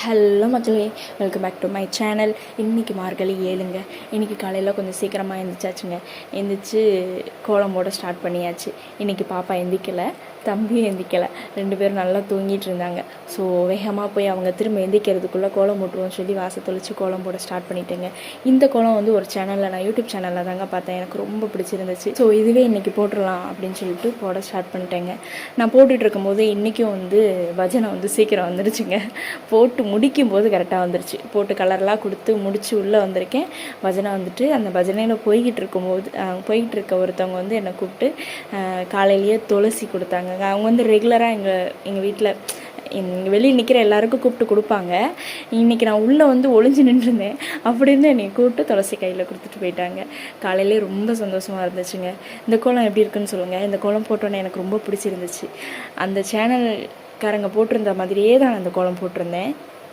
Hello மக்களே, welcome back to my channel. இன்றைக்கி மார்கழி 7ங்க. இன்றைக்கி காலையில் கொஞ்சம் சீக்கிரமாக எழுந்திரிச்சாச்சுங்க. எழுந்திரிச்சு கோலம் போட ஸ்டார்ட் பண்ணியாச்சு. இன்றைக்கி பாப்பா எந்திரிக்கலை, தம்பியும் எந்திரிக்கலை, 2 பேரும் நல்லா தூங்கிட்டு இருந்தாங்க. ஸோ வேகமாக போய் அவங்க திரும்ப எந்திரிக்கிறதுக்குள்ளே கோலம் போட்டுருவோம்னு சொல்லி வாசை தெளித்து கோலம் போட ஸ்டார்ட் பண்ணிட்டேங்க. இந்த கோலம் வந்து ஒரு சேனலில், நான் யூடியூப் சேனலில் தாங்க பார்த்தேன். எனக்கு ரொம்ப பிடிச்சிருந்துச்சு. ஸோ இதுவே இன்றைக்கி போட்டுடலாம் அப்படின்னு சொல்லிட்டு போட ஸ்டார்ட் பண்ணிட்டேங்க. நான் போட்டுட்டு இருக்கும்போது இன்றைக்கும் வந்து பஜனை வந்து சீக்கிரம் வந்துடுச்சுங்க. போட்டு முடிக்கும்போது கரெக்டாக வந்துருச்சு. போட்டு கலர்லாம் கொடுத்து முடித்து உள்ளே வந்திருக்கேன். பஜனை வந்துட்டு அந்த பஜனையில் போய்கிட்டு இருக்க ஒருத்தவங்க வந்து என்னை கூப்பிட்டு காலையிலேயே துளசி கொடுத்தாங்க. அவங்க வந்து ரெகுலராக எங்கள் வீட்டில் வெளியே நிற்கிற எல்லாருக்கும் கூப்பிட்டு கொடுப்பாங்க. இன்றைக்கி நான் உள்ளே வந்து ஒளிஞ்சு நின்றுருந்தேன். அப்படி இருந்து என்னை கூப்பிட்டு துளசி கையில் கொடுத்துட்டு போயிட்டாங்க. காலையிலே ரொம்ப சந்தோஷமாக இருந்துச்சுங்க. இந்த கோலம் எப்படி இருக்குன்னு சொல்லுங்கள். இந்த கோலம் போட்டோன்னே எனக்கு ரொம்ப பிடிச்சிருந்துச்சு. அந்த சேனல்காரங்க போட்டிருந்த மாதிரியே தான் அந்த கோலம் போட்டிருந்தேன்.